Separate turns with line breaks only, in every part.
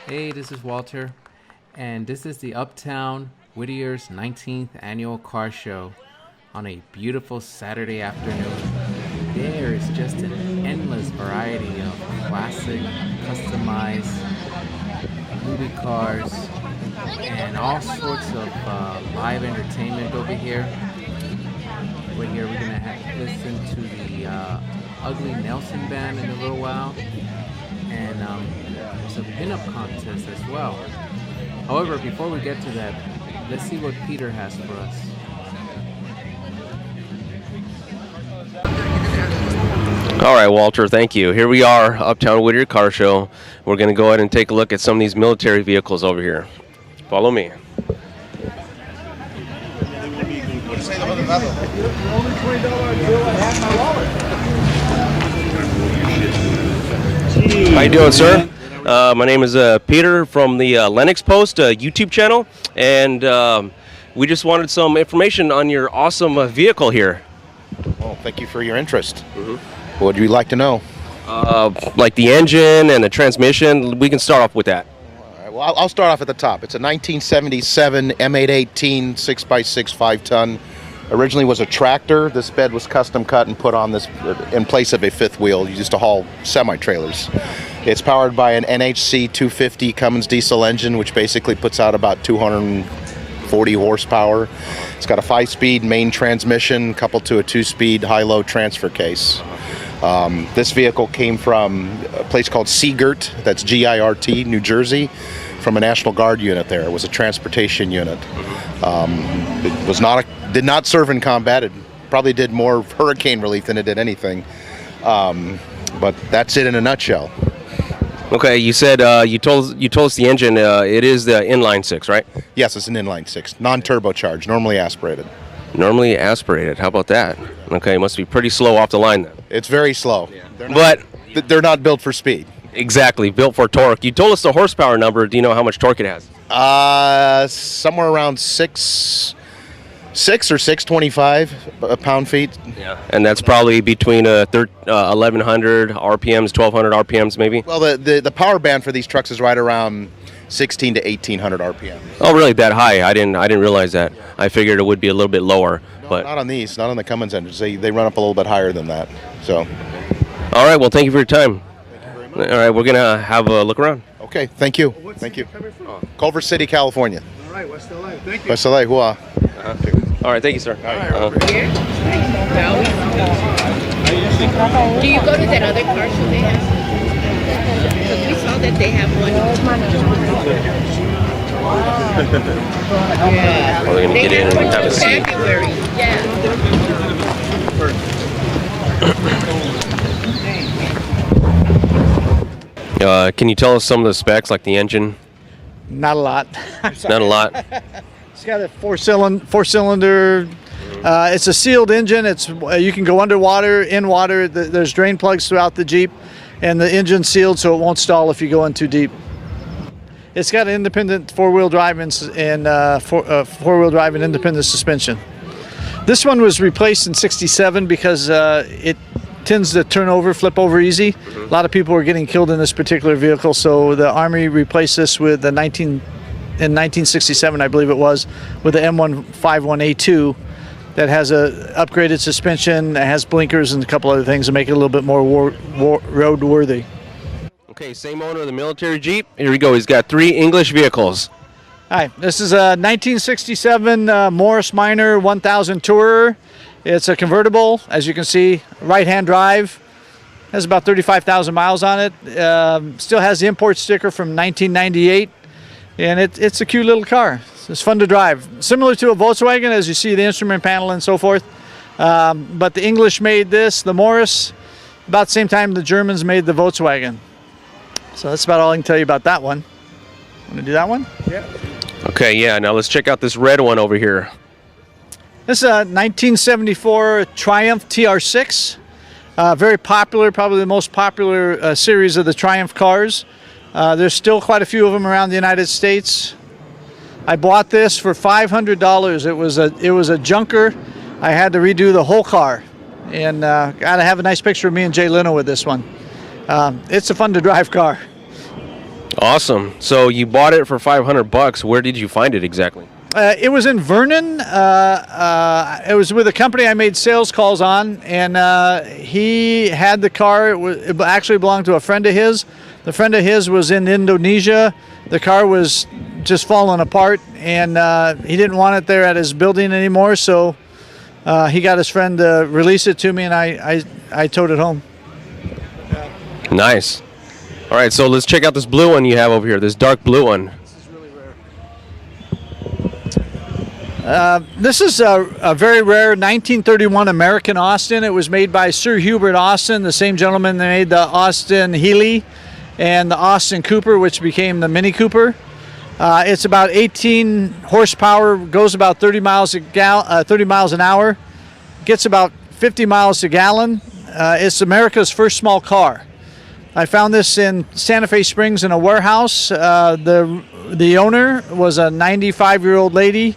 Hey, this is Walter, and this is the Uptown Whittier's 19th annual car show on a beautiful Saturday afternoon. There is just an endless variety of classic, customized movie cars and all sorts of live entertainment over here. We're gonna listen to the Ugly Nelson Band in a little while, and there's a pinup contest as well. However, before we get to that, let's see what Peter has for us.
All right, Walter, thank you. Here we are, Uptown Whittier Car Show. We're going to go ahead and take a look at some of these military vehicles over here. Follow me. How you doing, sir? My name is Peter from the Lennox Post YouTube channel, and we just wanted some information on your awesome vehicle here.
Well, thank you for your interest. What would you like to know?
Like the engine and the transmission. We can start off with that.
All right, well, I'll start off at the top. It's a 1977 M818 6x6 5-ton. Originally was a tractor. This bed was custom cut and put on this in place of a fifth wheel used to haul semi-trailers. It's powered by an NHC 250 Cummins diesel engine, which basically puts out about 240 horsepower. It's got a 5-speed main transmission coupled to a 2-speed high-low transfer case. This vehicle came from a place called Seagirt, that's G-I-R-T, New Jersey, from a National Guard unit there. It was a transportation unit. It was did not serve in combat. It probably did more hurricane relief than it did anything. But that's it in a nutshell.
Okay, you said you told us the engine. It is the inline six, right?
Yes, it's an inline six, non-turbocharged, normally aspirated.
Normally aspirated. How about that? Okay, it must be pretty slow off the line then.
It's very slow.
But
they're not built for speed.
Exactly, built for torque. You told us the horsepower number. Do you know how much torque it has?
Somewhere around six or 625 pound-feet.
Yeah, and that's probably between 1,100 RPMs, 1,200 RPMs, maybe.
Well, the power band for these trucks is right around 16 to 1,800 RPM.
Oh, really? That high? I didn't realize that. I figured it would be a little bit lower.
No,
but
not on these. Not on the Cummins engines. They run up a little bit higher than that. So.
All right. Well, thank you for your time.
Thank you very much.
All right, we're gonna have a look around.
Okay. Thank you. Thank you. Culver City, California.
All right, West LA. Thank you.
West LA. Hua.
All right. Thank you, sir.
Here? No. Do you go to that other car show they have? Because we saw that they have one. Yeah.
Well, we're gonna get in and have a seat.
February. Yeah.
Can you tell us some of the specs, like the engine?
Not a lot.
Not a lot.
It's got a four-cylinder. It's a sealed engine. It's you can go underwater, in water. There's drain plugs throughout the Jeep, and the engine's sealed so it won't stall if you go in too deep. It's got an independent four-wheel drive and four-wheel drive and independent suspension. This one was replaced in '67 because it tends to flip over easy. A lot of people were getting killed in this particular vehicle, so the Army replaced this with in 1967, I believe it was, with the M151A2 that has a upgraded suspension, it has blinkers and a couple other things to make it a little bit more road-worthy.
Okay, same owner of the military Jeep. Here we go. He's got 3 English vehicles.
Hi, this is a 1967 Morris Minor 1000 Tourer. It's a convertible, as you can see, right-hand drive. Has about 35,000 miles on it. Still has the import sticker from 1998, and it's a cute little car. It's fun to drive. Similar to a Volkswagen, as you see the instrument panel and so forth. But the English made this, the Morris, about the same time the Germans made the Volkswagen. So that's about all I can tell you about that one. Want to do that one?
Yeah.
Okay, yeah. Now let's check out this red one over here.
This is a 1974 Triumph TR6. Very popular, probably the most popular series of the Triumph cars. There's still quite a few of them around the United States. I bought this for $500. It was a junker. I had to redo the whole car, and gotta have a nice picture of me and Jay Leno with this one. It's a fun to drive car.
Awesome. So you bought it for $500. Where did you find it exactly?
It was in Vernon. It was with a company I made sales calls on, and he had the car. It actually belonged to a friend of his. The friend of his was in Indonesia. The car was just falling apart, and he didn't want it there at his building anymore, so he got his friend to release it to me, and I towed it home.
Nice. All right, so let's check out this blue one you have over here, this dark blue one.
This is a very rare 1931 American Austin. It was made by Sir Hubert Austin, the same gentleman that made the Austin Healey and the Austin Cooper, which became the Mini Cooper. It's about 18 horsepower, goes about 30 miles an hour, gets about 50 miles a gallon. It's America's first small car. I found this in Santa Fe Springs in a warehouse. The owner was a 95-year-old lady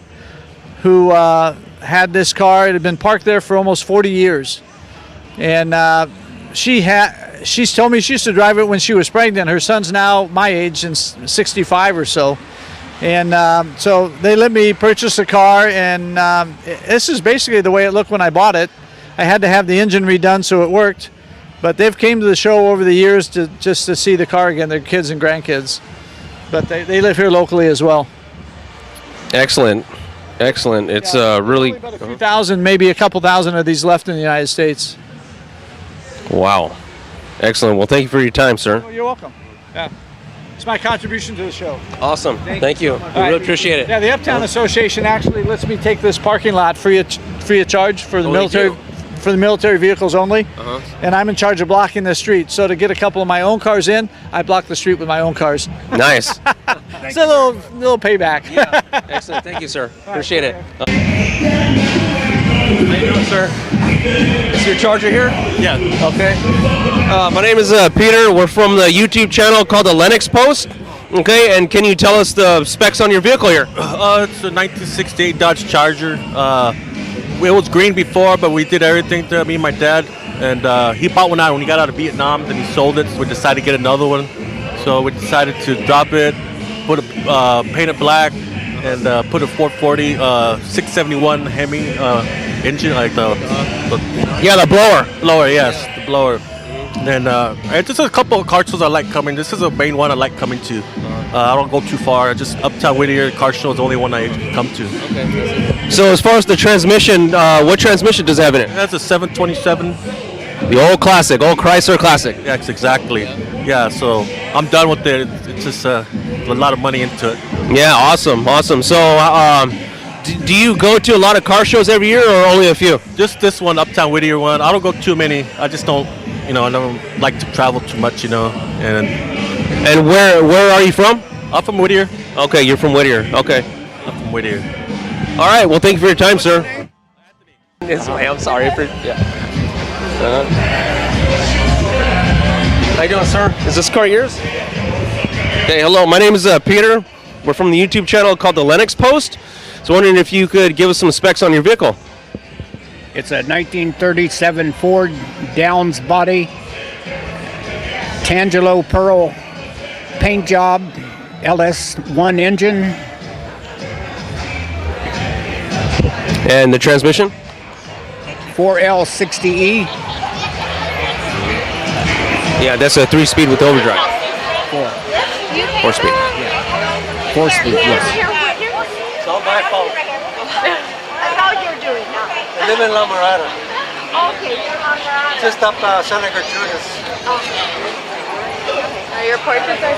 who had this car. It had been parked there for almost 40 years. And she's told me she used to drive it when she was pregnant. Her son's now my age and 65 or so. And so they let me purchase the car, and this is basically the way it looked when I bought it. I had to have the engine redone so it worked. But they've came to the show over the years just to see the car again, their kids and grandkids. But they live here locally as well.
Excellent. Excellent. It's really
about a few thousand, maybe a couple thousand of these left in the United States.
Wow. Excellent. Well, thank you for your time, sir.
Oh, you're welcome. Yeah. It's my contribution to the show.
Awesome. Thank you. I really appreciate it.
Yeah, the Uptown Association actually lets me take this parking lot free of charge for the military vehicles only. And I'm in charge of blocking the street. So to get a couple of my own cars in, I block the street with my own cars.
Nice.
It's a little payback.
Yeah. Excellent. Thank you, sir. Appreciate it. How you doing, sir? Is your charger here?
Yeah.
Okay. My name is Peter. We're from the YouTube channel called the Lennox Post. Okay, and can you tell us the specs on your vehicle here?
It's a 1968 Dodge Charger. It was green before, but we did everything to me and my dad. And he bought one out when he got out of Vietnam. Then he sold it. So we decided to get another one. So we decided to drop it, paint it black, and put a 440 671 Hemi engine, like the blower. Yes, the blower. And just a couple of car shows I like coming. This is a main one I like coming to. I don't go too far. Just Uptown Whittier car show is the only one I come to.
Okay. So as far as the transmission, what transmission does it have in it?
That's a 727.
The old classic, old Chrysler classic.
Yes, exactly. Yeah, so I'm done with it. It's just a lot of money into it.
Yeah, awesome. So do you go to a lot of car shows every year or only a few?
Just this one, Uptown Whittier one. I don't go too many. I just don't, I don't like to travel too much,
And where are you from?
I'm from Whittier.
Okay, you're from Whittier. Okay.
I'm from Whittier.
All right, well, thank you for your time, sir.
I'm sorry for. Yeah.
How you doing, sir? Is this car yours? Hey, hello. My name is Peter. We're from the YouTube channel called the Lennox Post. So wondering if you could give us some specs on your vehicle.
It's a 1937 Ford Downs body, Tangelo Pearl paint job, LS1 engine.
And the transmission?
4L60E.
Yeah, that's a 3-speed with overdrive. 4-speed.
4-speed, yes.
It's all my fault.
How you're doing now?
I live in La Mirada,
Okay, you're on the...
just up Santa Gertrudis.
Your portraits are...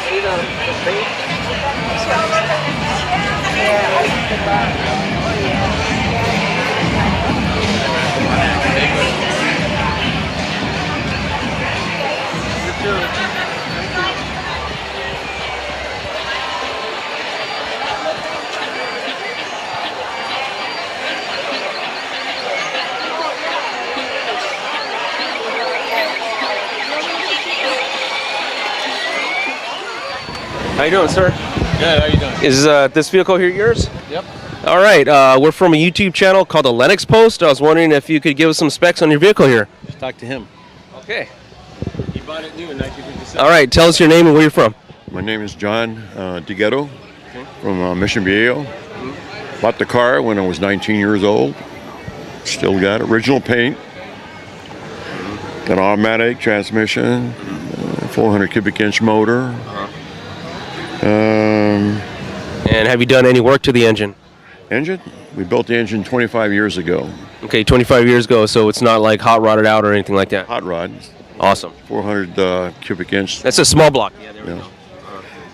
See the paint?
How you doing, sir?
Good, how you doing?
Is this vehicle here yours?
Yep.
All right, we're from a YouTube channel called the Lennox Post. I was wondering if you could give us some specs on your vehicle here.
Just talk to him.
Okay. You bought it new in 1957. All right, tell us your name and where you're from.
My name is John D Ghetto from Mission Viejo. Bought the car when I was 19 years old. Still got original paint. Got automatic transmission, 400 cubic inch motor.
And have you done any work to the engine?
Engine? We built the engine 25 years ago.
Okay, 25 years ago, so it's not like hot rodded out or anything like that?
Hot rod.
Awesome.
400 cubic inch.
That's a small block. Yeah, there we go.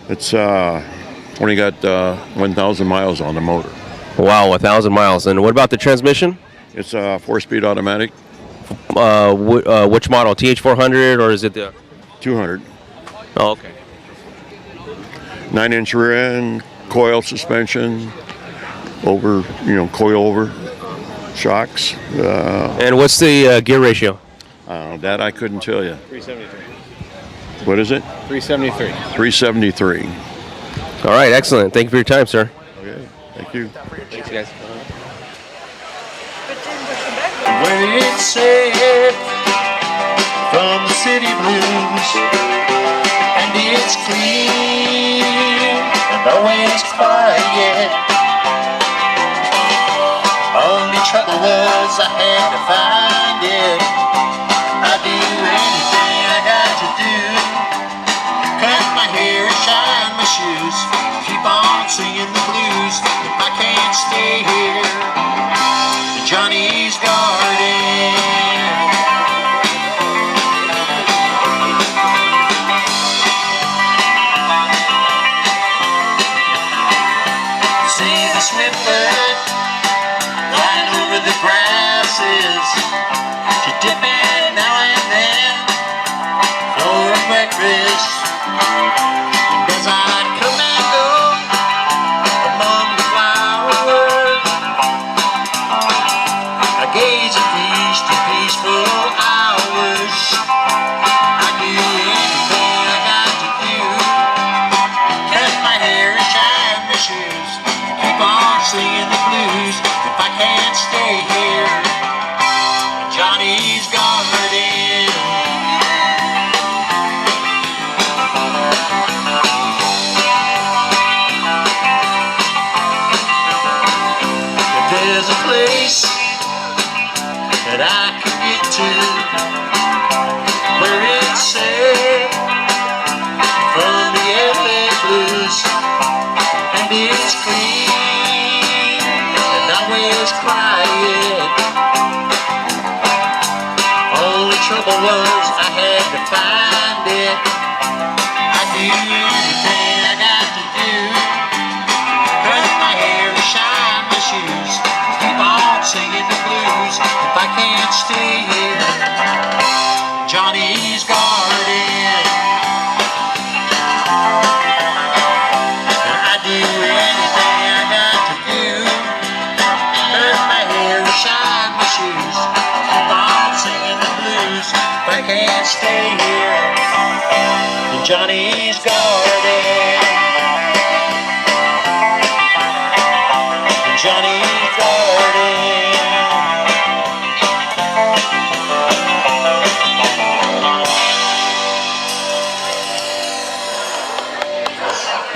It's only got 1,000 miles on the motor.
Wow, 1,000 miles. And what about the transmission?
It's a 4-speed automatic.
Which model? TH400 or is it the
200.
Oh, okay.
9-inch rear end, coil suspension, coil over shocks.
And what's the gear ratio?
That I couldn't tell you.
373.
What is it?
373.
373.
All right, excellent. Thank you for your time, sir.
Okay, thank you.
Thanks, guys.
Where it's safe from the city blues, and it's clean and always quiet. Only trouble was I had to find it. I'd do anything I got to do. Cut my hair, shine my shoes, keep on singing the blues. If I can't stay here, Johnny's Garden. See the swiftfoot lying over the grasses, to dip in now and then for breakfast. And as I come and go among the flowers, I gaze at these two peaceful hours. I do anything I got to do. Cut my hair and shine my shoes, keep on singing the blues. If I can't stay here, Johnny's Garden. If there's a place that I can get to, where it's safe from the LA blues, and it's clean and always quiet. Only trouble was I had to find it. I do anything I got to do. Cut my hair, shine my shoes, keep on singing the blues. If I can't stay here, Johnny's Garden. I do anything I got to do. Cut my hair, shine my shoes, keep on singing the blues. If I can't stay here, Johnny's Garden. Johnny's Garden.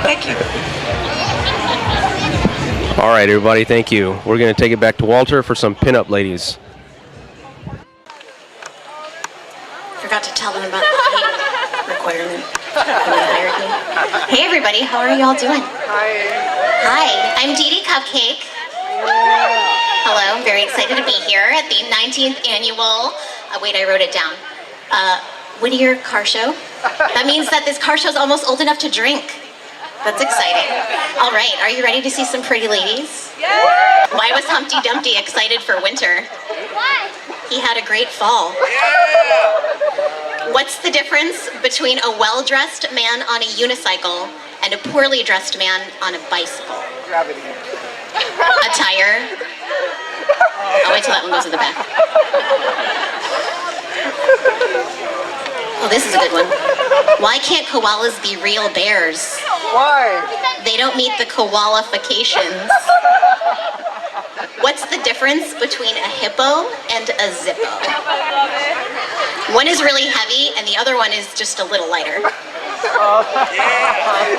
Thank you.
All right, everybody, thank you. We're going to take it back to Walter for some pinup ladies.
Forgot to tell them about the height requirement when they hired me. Hey everybody, how are y'all doing? Hi, I'm Dee Dee Cupcake. Hello, I'm very excited to be here at the 19th annual, wait, I wrote it down, Whittier Car Show. That means that this car show is almost old enough to drink. That's exciting. All right, are you ready to see some pretty ladies? Yeah. Why was Humpty Dumpty excited for winter? Why? He had a great fall. Yeah. What's the difference between a well-dressed man on a unicycle and a poorly dressed man on a bicycle? Gravity. A tire. I'll wait till that one goes in the back. Oh, this is a good one. Why can't koalas be real bears?
Why?
They don't meet the koalifications. What's the difference between a hippo and a zippo? One is really heavy, and the other one is just a little lighter. Yeah,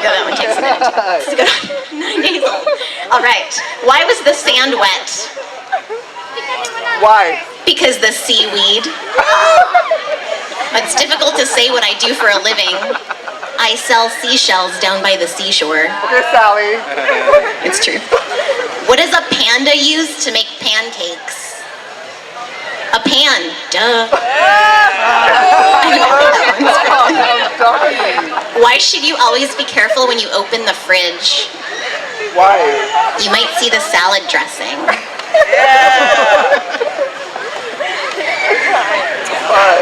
that one takes a minute. This is a good one. 9 days old. All right. Why was the sand wet?
Why?
Because the seaweed. It's difficult to say what I do for a living. I sell seashells down by the seashore.
Okay, Sally.
It's true. What does a panda use to make pancakes? A pan. Duh. I know that one's Why should you always be careful when you open the fridge?
Why?
You might see the salad dressing.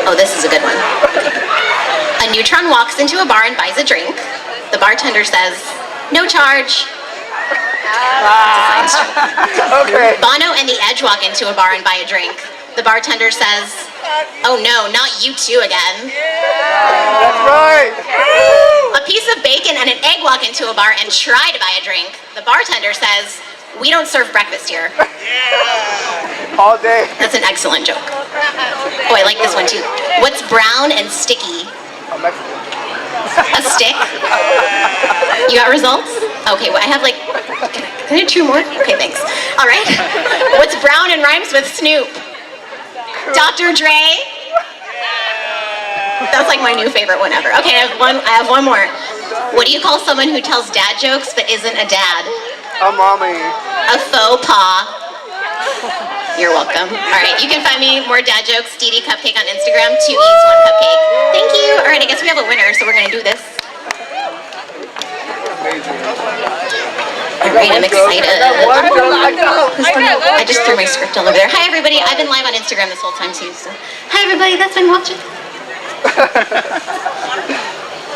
Oh, this is a good one. A neutron walks into a bar and buys a drink. The bartender says, "No charge."
Okay.
Bono and the Edge walk into a bar and buy a drink. The bartender says, "Oh no, not you two again."
That's right.
A piece of bacon and an egg walk into a bar and try to buy a drink. The bartender says, "We don't serve breakfast here."
All day.
That's an excellent joke. Oh, I like this one too. What's brown and sticky?
I'm Mexican.
A stick? You got results? Okay, well, I have like, can I do 2 more? Okay, thanks. All right. What's brown and rhymes with Snoop? Dr. Dre? That's like my new favorite one ever. Okay, I have one more. What do you call someone who tells dad jokes but isn't a dad?
A mommy.
A faux pas. You're welcome. All right, you can find me more dad jokes, DD Cupcake on Instagram, 2 E's, 1 cupcake. Thank you. All right, I guess we have a winner, so we're gonna do this. All right, I'm excited. I just threw my script all over there. Hi, everybody. I've been live on Instagram this whole time, too. So, hi, everybody that's been watching.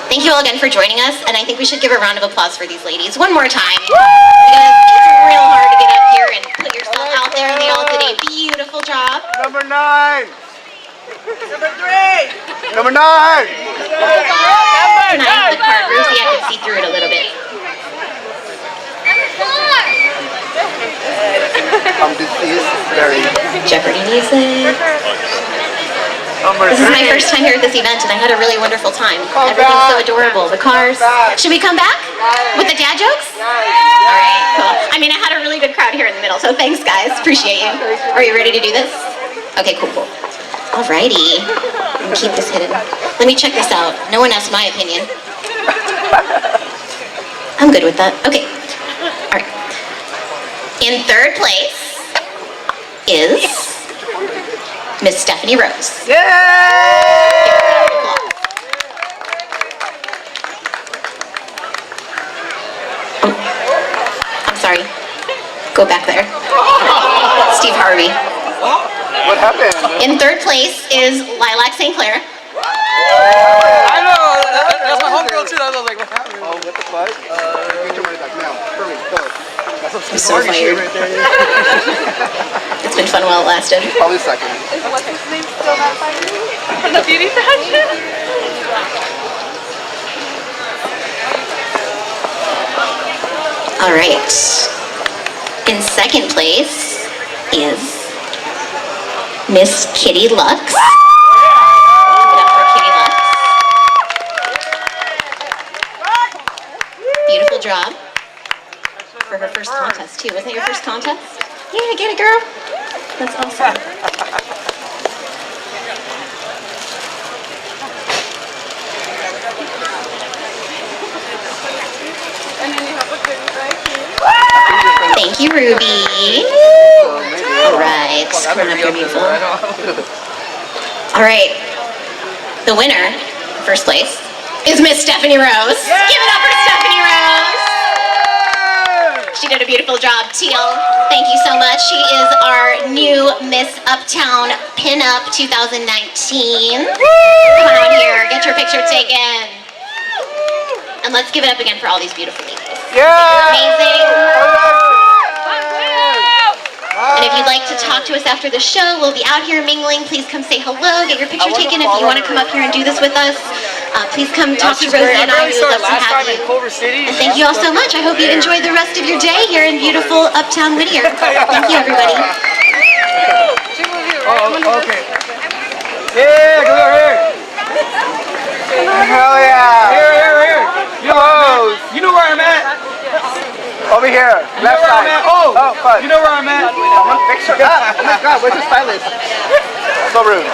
Thank you all again for joining us, and I think we should give a round of applause for these ladies one more time. Because it's real hard to get up here and put yourself out there, and they all did a beautiful job.
Number 9. Number 3. Number 9.
And I have the card, Rosie, I can see through it a little bit.
I'm deceased. Very.
Jeopardy music. This is my first time here at this event, and I had a really wonderful time. Everything's so adorable. The cars. Should we come back with the dad jokes? All right, cool. I mean, I had a really good crowd here in the middle, so thanks, guys. Appreciate you. Are you ready to do this? Okay, cool. Alrighty. I'm gonna keep this hidden. Let me check this out. No one asked my opinion. I'm good with that. Okay. All right. In 3rd place is Miss Stephanie Rose. I'm sorry. Go back there. Steve Harvey.
What happened?
In 3rd place is Lilac St. Clair.
I know. That's my homegirl too. I was like, what happened? Oh, what the fuck? You can turn it back now. Hurry, go. That's
I'm so fired.
right there.
It's been fun while it lasted.
Probably 2nd.
What's his name still not fired? In the beauty section?
All right. In 2nd place is Miss Kitty Lux. Give it up for Kitty Lux. Beautiful job. For her first contest too. Was that your first contest? Yeah, get it, girl. That's awesome. Thank you, Ruby. All right, come on up here, beautiful. All right, the winner, 1st place, is Miss Stephanie Rose. Give it up for Stephanie Rose. She did a beautiful job, Teal. Thank you so much. She is our new Miss Uptown Pinup 2019. Come on here, get your picture taken. And let's give it up again for all these beautiful ladies. Amazing. And if you'd like to talk to us after the show, we'll be out here mingling. Please come say hello, get your picture taken. If you want to come up here and do this with us, please come talk to Rosie and I. We would love to have you. And thank you all so much. I hope you enjoy the rest of your day here in beautiful Uptown Whittier. Thank you, everybody.
Oh, okay. Yeah, go here. Over here, left side. Oh, fuck. You know where I'm at? Someone fix her up. Oh my god, where's the stylist? So rude.